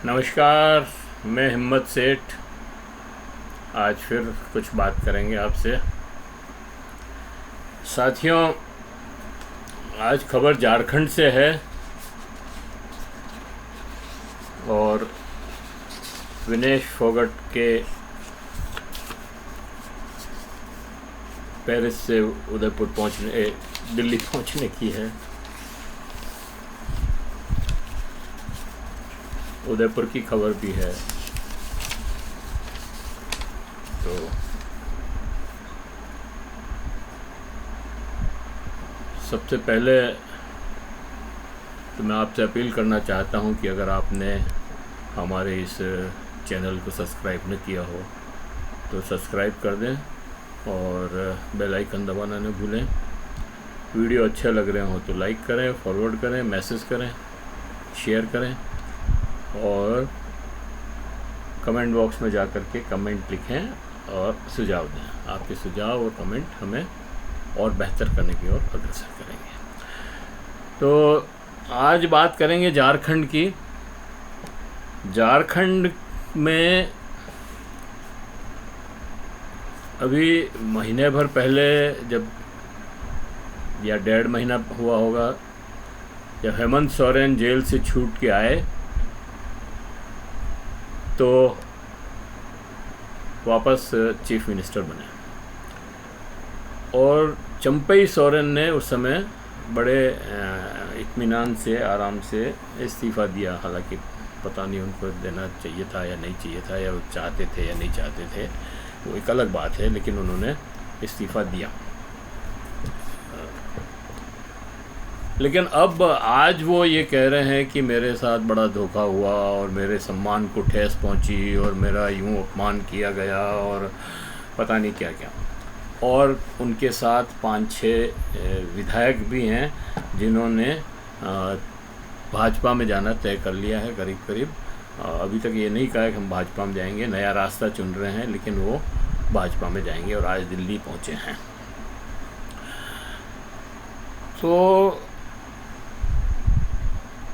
नमस्कार। मैं हिम्मत सेठ। आज फिर कुछ बात करेंगे आपसे। साथियों, आज खबर झारखंड से है और विनेश फोगट के पेरिस से उदयपुर पहुंचने दिल्ली पहुंचने की है। उदयपुर की खबर भी है। तो सबसे पहले तो मैं आपसे अपील करना चाहता हूं कि अगर आपने हमारे इस चैनल को सब्सक्राइब न किया हो तो सब्सक्राइब कर दें और बेल आइकन दबाना न भूलें। वीडियो अच्छे लग रहे हो तो लाइक करें, फॉरवर्ड करें, मैसेज करें, शेयर करें और कमेंट बॉक्स में जा कर के कमेंट लिखें और सुझाव दें। आपके सुझाव और कमेंट हमें और बेहतर करने की ओर अग्रसर करेंगे। तो आज बात करेंगे झारखंड की। झारखंड में अभी महीने भर पहले जब या 1.5 महीना हुआ होगा जब हेमंत सोरेन जेल से छूट के आए तो वापस चीफ मिनिस्टर बने और चंपई सोरेन ने उस समय बड़े इत्मीनान से, आराम से इस्तीफ़ा दिया। हालांकि पता नहीं उनको देना चाहिए था या नहीं चाहिए था, या वो चाहते थे या नहीं चाहते थे, वो एक अलग बात है, लेकिन उन्होंने इस्तीफ़ा दिया। लेकिन अब आज वो ये कह रहे हैं कि मेरे साथ बड़ा धोखा हुआ और मेरे सम्मान को ठेस पहुंची और मेरा यूं अपमान किया गया और पता नहीं क्या क्या। और उनके साथ 5-6 विधायक भी हैं जिन्होंने भाजपा में जाना तय कर लिया है। करीब करीब अभी तक ये नहीं कहा है कि हम भाजपा में जाएंगे, नया रास्ता चुन रहे हैं, लेकिन वो भाजपा में जाएंगे और आज दिल्ली पहुंचे हैं। तो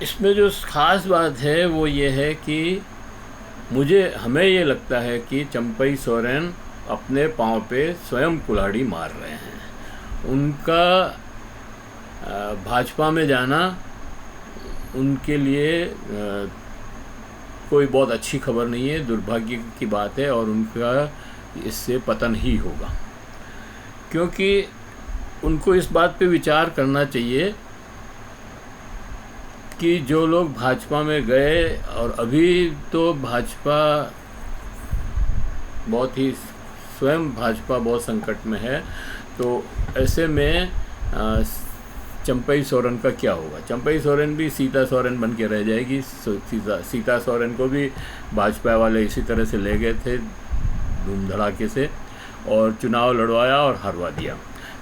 इसमें जो ख़ास बात है वो ये है कि हमें ये लगता है कि चंपई सोरेन अपने पाँव पे स्वयं कुल्हाड़ी मार रहे हैं। उनका भाजपा में जाना उनके लिए कोई बहुत अच्छी खबर नहीं है, दुर्भाग्य की बात है और उनका इससे पतन ही होगा। क्योंकि उनको इस बात पे विचार करना चाहिए कि जो लोग भाजपा में गए और अभी तो भाजपा बहुत संकट में है, तो ऐसे में चंपई सोरेन का क्या होगा। चंपई सोरेन भी सीता सोरेन बन के रह जाएगी। सीता सोरेन को भी भाजपा वाले इसी तरह से ले गए थे धूम धड़ाके से और चुनाव लड़वाया और हरवा दिया।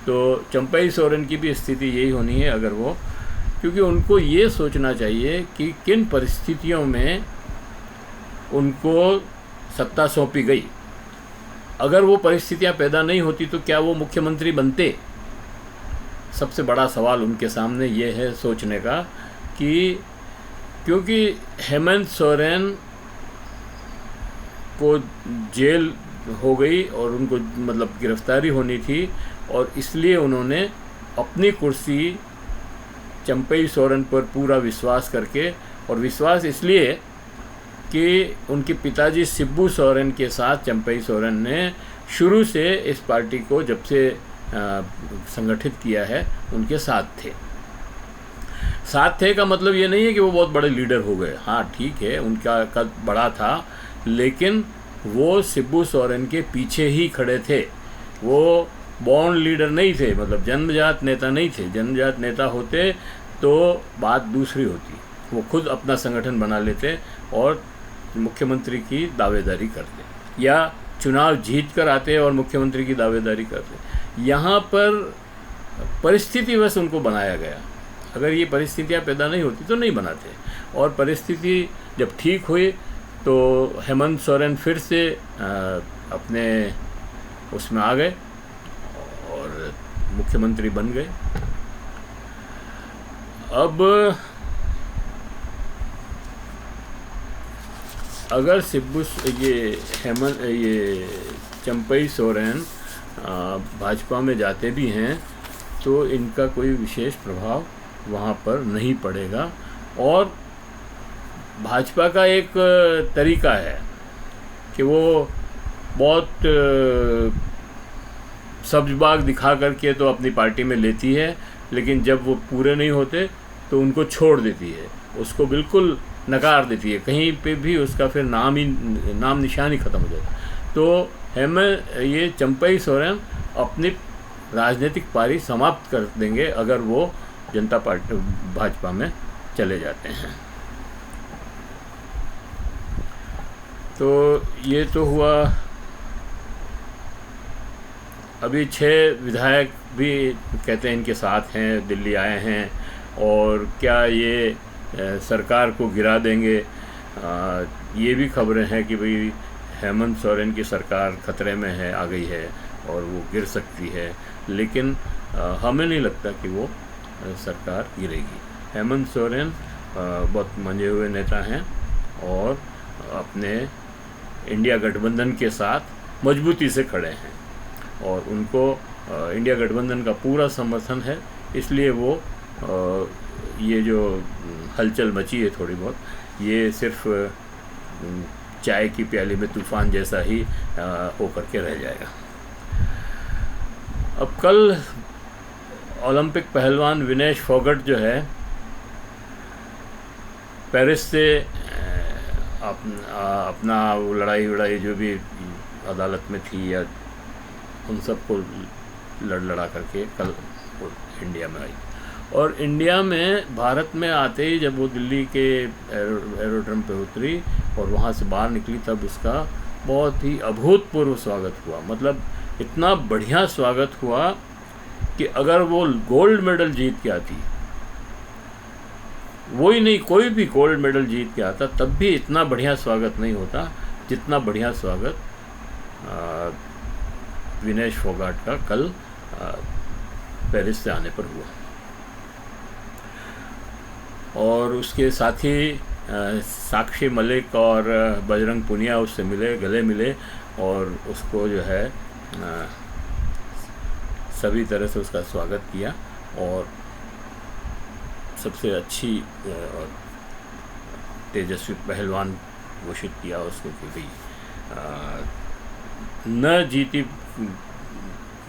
तो चंपई सोरेन की भी स्थिति यही होनी है अगर वो, क्योंकि उनको ये सोचना चाहिए कि किन परिस्थितियों में उनको सत्ता सौंपी गई। अगर वो परिस्थितियां पैदा नहीं होती तो क्या वो मुख्यमंत्री बनते। सबसे बड़ा सवाल उनके सामने ये है सोचने का कि क्योंकि हेमंत सोरेन को जेल हो गई और उनको मतलब गिरफ्तारी होनी थी और इसलिए उन्होंने अपनी कुर्सी चंपई सोरेन पर पूरा विश्वास करके, और विश्वास इसलिए कि उनके पिताजी शिबू सोरेन के साथ चंपई सोरेन ने शुरू से इस पार्टी को जब से संगठित किया है उनके साथ थे का मतलब ये नहीं है कि वो बहुत बड़े लीडर हो गए। हाँ ठीक है, उनका कद बड़ा था, लेकिन वो शिबू सोरेन के पीछे ही खड़े थे। वो बॉर्न लीडर नहीं थे, मतलब जन्मजात नेता नहीं थे। जन्मजात नेता होते तो बात दूसरी होती, वो खुद अपना संगठन बना लेते और मुख्यमंत्री की दावेदारी करते या चुनाव जीत कर आते और मुख्यमंत्री की दावेदारी करते। यहाँ पर परिस्थितिवश उनको बनाया गया। अगर ये परिस्थितियाँ पैदा नहीं होती तो नहीं बनाते। और परिस्थिति जब ठीक हुई तो हेमंत सोरेन फिर से अपने उसमें आ गए और मुख्यमंत्री बन गए। अब अगर ये चंपई सोरेन भाजपा में जाते भी हैं तो इनका कोई विशेष प्रभाव वहाँ पर नहीं पड़ेगा। और भाजपा का एक तरीका है कि वो बहुत सब्ज-बाग दिखा करके तो अपनी पार्टी में लेती है, लेकिन जब वो पूरे नहीं होते तो उनको छोड़ देती है, उसको बिल्कुल नकार देती है, कहीं पे भी उसका फिर नाम निशान ही ख़त्म हो जाता है। तो ये चंपई सोरेन अपनी राजनीतिक पारी समाप्त कर देंगे अगर वो जनता पार्टी भाजपा में चले जाते हैं। तो ये तो हुआ। अभी 6 विधायक भी कहते हैं इनके साथ हैं, दिल्ली आए हैं, और क्या ये सरकार को गिरा देंगे। ये भी खबरें हैं कि भाई हेमंत सोरेन की सरकार खतरे में है, आ गई है और वो गिर सकती है, लेकिन हमें नहीं लगता कि वो सरकार गिरेगी। हेमंत सोरेन बहुत मंजे हुए नेता हैं और अपने इंडिया गठबंधन के साथ मजबूती से खड़े हैं और उनको इंडिया गठबंधन का पूरा समर्थन है। इसलिए वो ये जो हलचल मची है थोड़ी बहुत, ये सिर्फ चाय की प्याली में तूफान जैसा ही होकर के रह जाएगा। अब कल ओलंपिक पहलवान विनेश फोगट जो है पेरिस से अपना वो लड़ाई जो भी अदालत में थी या उन सबको लड़ा करके कल इंडिया में आई। और इंडिया में भारत में आते ही जब वो दिल्ली के एरोड्रम पे उतरी और वहाँ से बाहर निकली, तब उसका बहुत ही अभूतपूर्व स्वागत हुआ। मतलब इतना बढ़िया स्वागत हुआ कि अगर वो गोल्ड मेडल जीत के आती, वो ही नहीं कोई भी गोल्ड मेडल जीत के आता, तब भी इतना बढ़िया स्वागत नहीं होता जितना बढ़िया स्वागत विनेश फोगाट का कल पेरिस से आने पर हुआ। और उसके साथ ही साक्षी मलिक और बजरंग पुनिया उससे मिले, गले मिले और उसको जो है सभी तरह से उसका स्वागत किया और सबसे अच्छी और तेजस्वी पहलवान घोषित किया उसको कि भाई न जीती,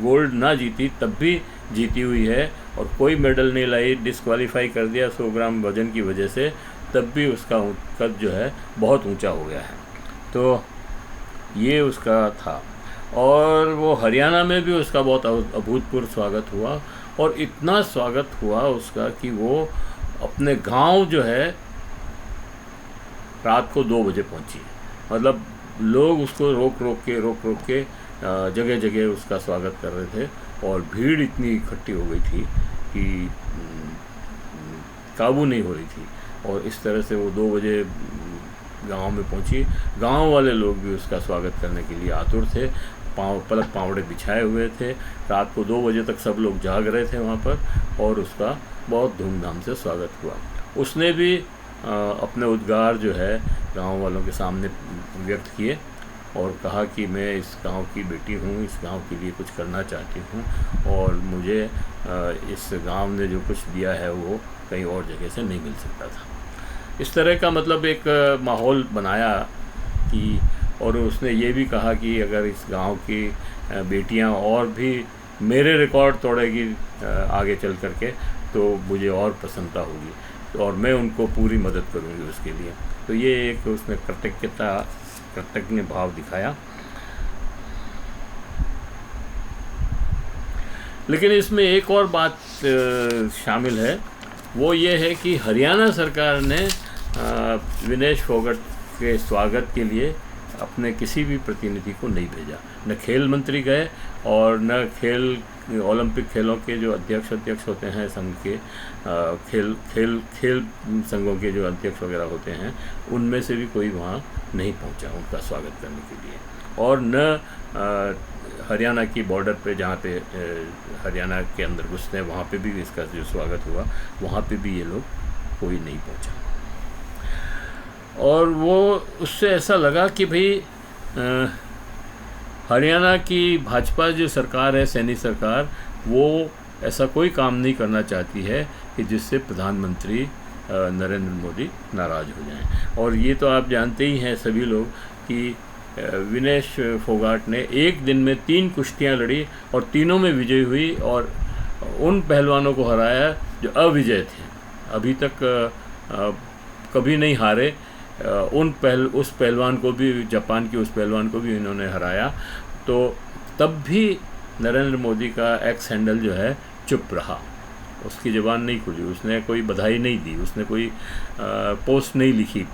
गोल्ड ना जीती तब भी जीती हुई है और कोई मेडल नहीं लाई, डिस्क्वालीफाई कर दिया 100 ग्राम वजन की वजह से, तब भी उसका कद जो है बहुत ऊंचा हो गया है। तो ये उसका था। और वो हरियाणा में भी उसका बहुत अभूतपूर्व स्वागत हुआ और इतना स्वागत हुआ उसका कि वो अपने गांव जो है रात को 2 बजे पहुंची। मतलब लोग उसको रोक रोक के जगह जगह उसका स्वागत कर रहे थे और भीड़ इतनी इकट्ठी हो गई थी कि काबू नहीं हो रही थी। और इस तरह से वो 2 बजे गांव में पहुंची। गांव वाले लोग भी उसका स्वागत करने के लिए आतुर थे, पलक पावड़े बिछाए हुए थे। रात को 2 बजे तक सब लोग जाग रहे थे वहाँ पर और उसका बहुत धूमधाम से स्वागत हुआ। उसने भी अपने उद्गार जो है गांव वालों के सामने व्यक्त किए और कहा कि मैं इस गांव की बेटी हूँ, इस गांव के लिए कुछ करना चाहती हूँ और मुझे इस गांव ने जो कुछ दिया है वो कहीं और जगह से नहीं मिल सकता था। इस तरह का मतलब एक माहौल बनाया कि, और उसने ये भी कहा कि अगर इस गांव की बेटियां और भी मेरे रिकॉर्ड तोड़ेगी आगे चल करके तो मुझे और प्रसन्नता होगी, तो और मैं उनको पूरी मदद करूंगी उसके लिए। तो ये एक उसने कृतज्ञ भाव दिखाया। लेकिन इसमें एक और बात शामिल है, वो ये है कि हरियाणा सरकार ने विनेश फोगट के स्वागत के लिए अपने किसी भी प्रतिनिधि को नहीं भेजा। न खेल मंत्री गए और न ओलंपिक खेलों के जो अध्यक्ष होते हैं संघ के, खेल संघों के जो अध्यक्ष वगैरह होते हैं, उनमें से भी कोई वहाँ नहीं पहुँचा उनका स्वागत करने के लिए। और न हरियाणा की बॉर्डर पे, जहाँ पे हरियाणा के अंदर घुसते हैं, वहाँ पे भी इसका जो स्वागत हुआ, वहाँ पे भी ये लोग कोई नहीं पहुँचा। और वो उससे ऐसा लगा कि भाई हरियाणा की भाजपा जो सरकार है, सैनी सरकार, वो ऐसा कोई काम नहीं करना चाहती है कि जिससे प्रधानमंत्री नरेंद्र मोदी नाराज़ हो जाएं। और ये तो आप जानते ही हैं सभी लोग कि विनेश फोगाट ने एक दिन में 3 कुश्तियां लड़ी और तीनों में विजयी हुई और उन पहलवानों को हराया जो अविजय थे, अभी तक कभी नहीं हारे। उस पहलवान को भी, जापान के उस पहलवान को भी इन्होंने हराया। तो तब भी नरेंद्र मोदी का एक्स हैंडल जो है चुप रहा, उसकी ज़बान नहीं खुली, उसने कोई बधाई नहीं दी, उसने कोई पोस्ट नहीं लिखी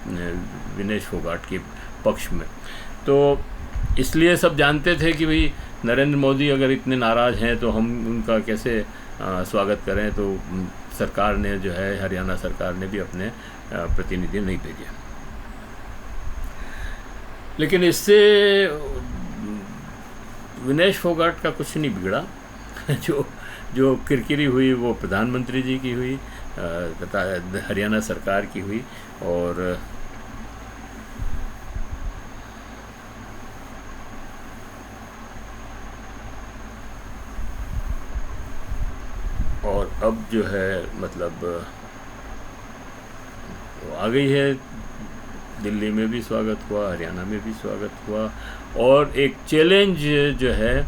विनेश फोगाट के पक्ष में। तो इसलिए सब जानते थे कि भाई नरेंद्र मोदी अगर इतने नाराज़ हैं तो हम उनका कैसे स्वागत करें। तो सरकार ने जो है, हरियाणा सरकार ने भी अपने प्रतिनिधि नहीं भेजे। लेकिन इससे विनेश फोगाट का कुछ नहीं बिगड़ा। जो किरकिरी हुई वो प्रधानमंत्री जी की हुई, हरियाणा सरकार की हुई। और अब जो है मतलब वो आ गई है, दिल्ली में भी स्वागत हुआ, हरियाणा में भी स्वागत हुआ। और एक चैलेंज जो है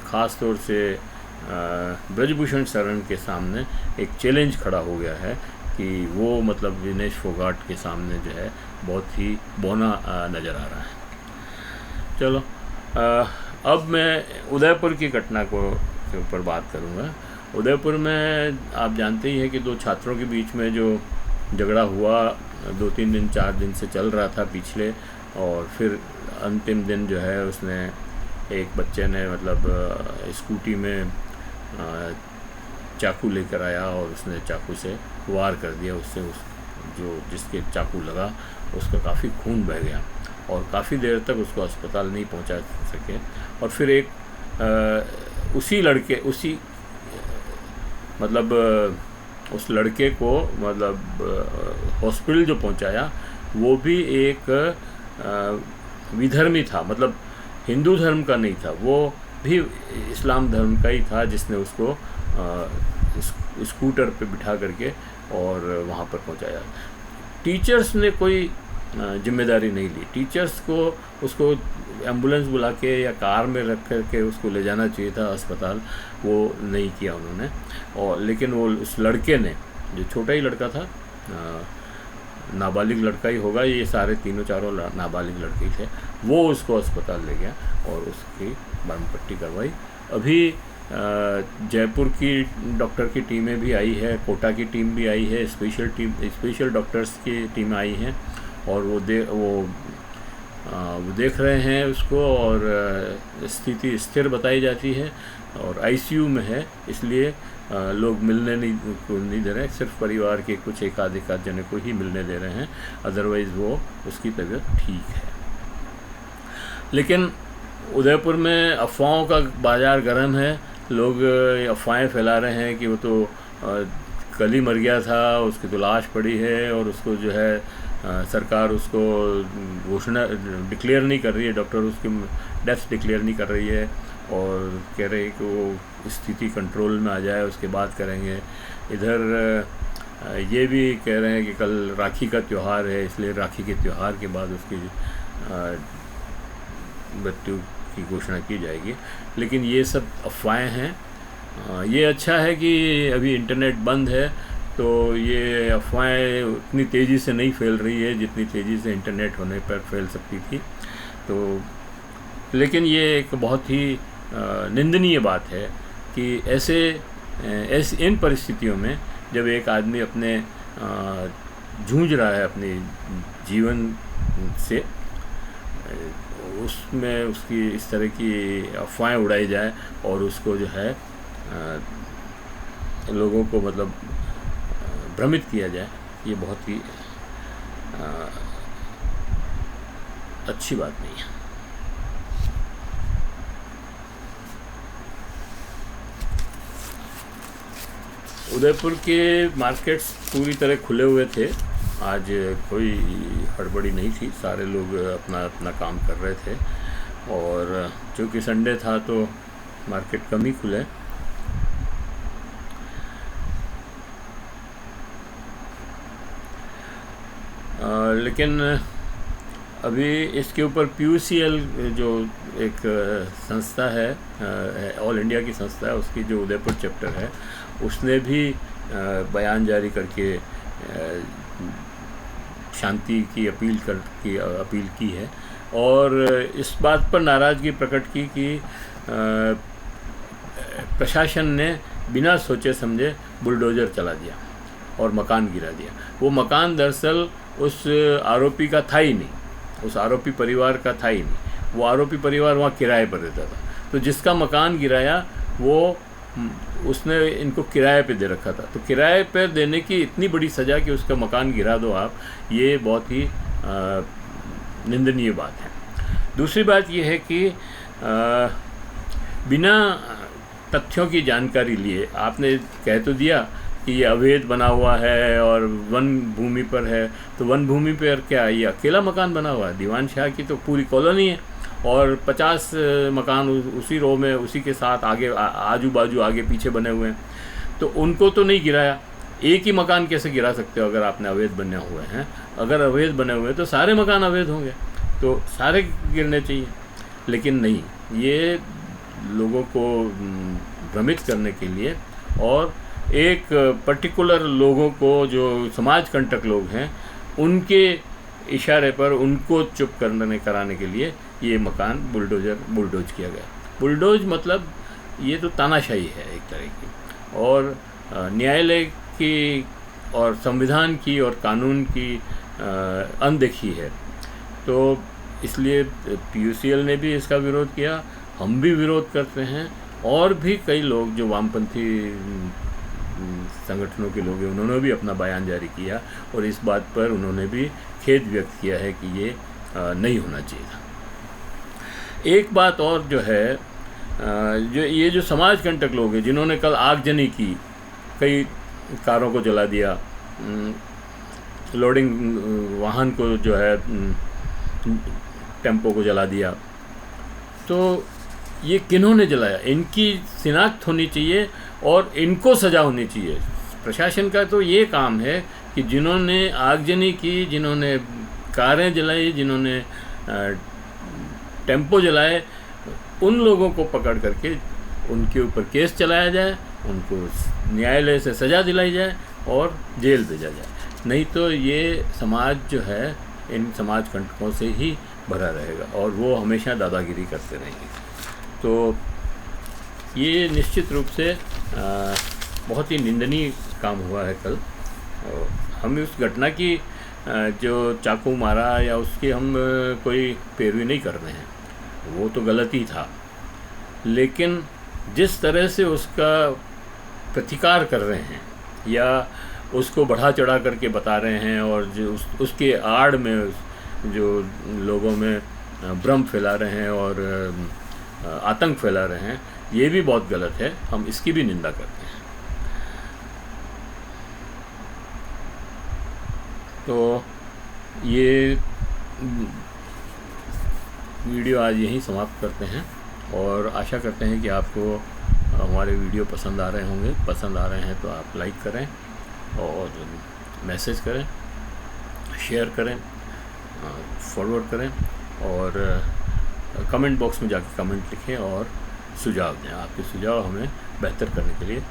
ख़ास तौर से ब्रजभूषण शरण के सामने एक चैलेंज खड़ा हो गया है कि वो मतलब विनेश फोगाट के सामने जो है बहुत ही बौना नज़र आ रहा है। चलो अब मैं उदयपुर की घटना के ऊपर बात करूँगा। उदयपुर में आप जानते ही हैं कि 2 छात्रों के बीच में जो झगड़ा हुआ 2-3 दिन 4 दिन से चल रहा था पिछले, और फिर अंतिम दिन जो है उसने एक बच्चे ने मतलब स्कूटी में चाकू लेकर आया और उसने चाकू से वार कर दिया। उससे जिसके चाकू लगा उसका काफ़ी खून बह गया और काफ़ी देर तक उसको अस्पताल नहीं पहुंचा सके। और फिर एक उस लड़के को मतलब हॉस्पिटल जो पहुंचाया वो भी एक विधर्मी था, मतलब हिंदू धर्म का नहीं था, वो भी इस्लाम धर्म का ही था, जिसने उसको स्कूटर पे बिठा करके और वहाँ पर पहुँचाया। टीचर्स ने कोई जिम्मेदारी नहीं ली। टीचर्स को उसको एम्बुलेंस बुला के या कार में रख करके उसको ले जाना चाहिए था अस्पताल, वो नहीं किया उन्होंने। और लेकिन वो उस लड़के ने, जो छोटा ही लड़का था, नाबालिग लड़का ही होगा, ये सारे तीनों चारों नाबालिग लड़के थे, वो उसको अस्पताल ले गया और उसकी मरहम पट्टी करवाई। अभी जयपुर की डॉक्टर की टीमें भी आई है, कोटा की टीम भी आई है, स्पेशल डॉक्टर्स की टीम आई हैं और वो देख रहे हैं उसको, और स्थिति स्थिर बताई जाती है और आईसीयू में है, इसलिए लोग मिलने नहीं दे रहे हैं, सिर्फ परिवार के कुछ एक आध जने को ही मिलने दे रहे हैं, अदरवाइज़ वो उसकी तबीयत ठीक है। लेकिन उदयपुर में अफवाहों का बाज़ार गर्म है। लोग अफवाहें फैला रहे हैं कि वो तो कल ही मर गया था, उसकी तो लाश पड़ी है और उसको जो है सरकार उसको घोषणा डिक्लेयर नहीं कर रही है, डॉक्टर उसकी डेथ डिक्लेयर नहीं कर रही है और कह रहे हैं कि वो स्थिति कंट्रोल में आ जाए उसके बाद करेंगे। इधर ये भी कह रहे हैं कि कल राखी का त्यौहार है, इसलिए राखी के त्यौहार के बाद उसकी मृत्यु की घोषणा की जाएगी। लेकिन ये सब अफवाहें हैं। ये अच्छा है कि अभी इंटरनेट बंद है, तो ये अफवाहें उतनी तेज़ी से नहीं फैल रही है जितनी तेज़ी से इंटरनेट होने पर फैल सकती थी। तो लेकिन ये एक बहुत ही निंदनीय बात है कि इन परिस्थितियों में जब एक आदमी अपने जूझ रहा है अपने जीवन से, उसमें उसकी इस तरह की अफवाहें उड़ाई जाए और उसको जो है लोगों को मतलब भ्रमित किया जाए, ये बहुत ही अच्छी बात नहीं है। उदयपुर के मार्केट्स पूरी तरह खुले हुए थे आज कोई हड़बड़ी नहीं थी, सारे लोग अपना अपना काम कर रहे थे और चूँकि संडे था तो मार्केट कम ही खुले। लेकिन अभी इसके ऊपर PUCL जो एक संस्था है, ऑल इंडिया की संस्था है, उसकी जो उदयपुर चैप्टर है, उसने भी बयान जारी करके शांति की अपील की है और इस बात पर नाराज़गी प्रकट की कि प्रशासन ने बिना सोचे समझे बुलडोज़र चला दिया और मकान गिरा दिया। वो मकान दरअसल उस आरोपी का था ही नहीं, उस आरोपी परिवार का था ही नहीं। वो आरोपी परिवार वहाँ किराए पर रहता था, तो जिसका मकान गिराया वो उसने इनको किराए पे दे रखा था। तो किराए पे देने की इतनी बड़ी सज़ा कि उसका मकान गिरा दो आप, ये बहुत ही निंदनीय बात है। दूसरी बात ये है कि बिना तथ्यों की जानकारी लिए आपने कह तो दिया कि ये अवैध बना हुआ है और वन भूमि पर है, तो वन भूमि पर क्या ये अकेला मकान बना हुआ है? दीवान शाह की तो पूरी कॉलोनी है और 50 मकान उसी रो में उसी के साथ आगे आजू बाजू आगे पीछे बने हुए हैं, तो उनको तो नहीं गिराया। एक ही मकान कैसे गिरा सकते हो अगर आपने अवैध बने हुए हैं? अगर अवैध बने हुए हैं तो सारे मकान अवैध होंगे, तो सारे गिरने चाहिए। लेकिन नहीं, ये लोगों को भ्रमित करने के लिए और एक पर्टिकुलर लोगों को जो समाज कंटक लोग हैं उनके इशारे पर उनको चुप कराने के लिए ये मकान बुलडोज किया गया। बुलडोज मतलब ये तो तानाशाही है एक तरह की, और न्यायालय की और संविधान की और कानून की अनदेखी है। तो इसलिए PUCL ने भी इसका विरोध किया, हम भी विरोध करते हैं, और भी कई लोग जो वामपंथी संगठनों के लोग हैं उन्होंने भी अपना बयान जारी किया और इस बात पर उन्होंने भी खेद व्यक्त किया है कि ये नहीं होना चाहिए था। एक बात और जो है, जो समाज कंटक लोग हैं जिन्होंने कल आगजनी की, कई कारों को जला दिया, लोडिंग वाहन को जो है टेम्पो को जला दिया, तो ये किन्होंने जलाया? इनकी शिनाख्त होनी चाहिए और इनको सज़ा होनी चाहिए। प्रशासन का तो ये काम है कि जिन्होंने आगजनी की, जिन्होंने कारें जलाई, जिन्होंने टेम्पो जलाए, उन लोगों को पकड़ करके उनके ऊपर केस चलाया जाए, उनको न्यायालय से सज़ा दिलाई जाए और जेल भेजा जाए। नहीं तो ये समाज जो है इन समाज कंटकों से ही भरा रहेगा और वो हमेशा दादागिरी करते रहेंगे। तो ये निश्चित रूप से बहुत ही निंदनीय काम हुआ है कल। और हम उस घटना की जो चाकू मारा या उसकी हम कोई पैरवी नहीं कर रहे हैं, वो तो गलती था, लेकिन जिस तरह से उसका प्रतिकार कर रहे हैं या उसको बढ़ा चढ़ा करके बता रहे हैं और जो उसके आड़ में जो लोगों में भ्रम फैला रहे हैं और आतंक फैला रहे हैं, ये भी बहुत गलत है। हम इसकी भी निंदा करते हैं। तो ये वीडियो आज यहीं समाप्त करते हैं और आशा करते हैं कि आपको हमारे वीडियो पसंद आ रहे होंगे। पसंद आ रहे हैं तो आप लाइक करें और मैसेज करें, शेयर करें, फॉरवर्ड करें और कमेंट बॉक्स में जाकर कमेंट लिखें और सुझाव दें। आपके सुझाव हमें बेहतर करने के लिए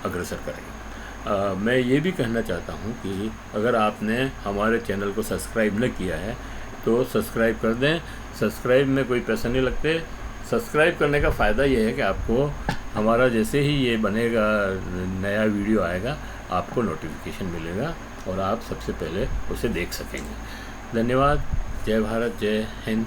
अग्रसर करेंगे। मैं ये भी कहना चाहता हूँ कि अगर आपने हमारे चैनल को सब्सक्राइब न किया है तो सब्सक्राइब कर दें। सब्सक्राइब में कोई पैसा नहीं लगते। सब्सक्राइब करने का फ़ायदा ये है कि आपको हमारा जैसे ही ये बनेगा, नया वीडियो आएगा, आपको नोटिफिकेशन मिलेगा और आप सबसे पहले उसे देख सकेंगे। धन्यवाद। जय भारत, जय हिंद।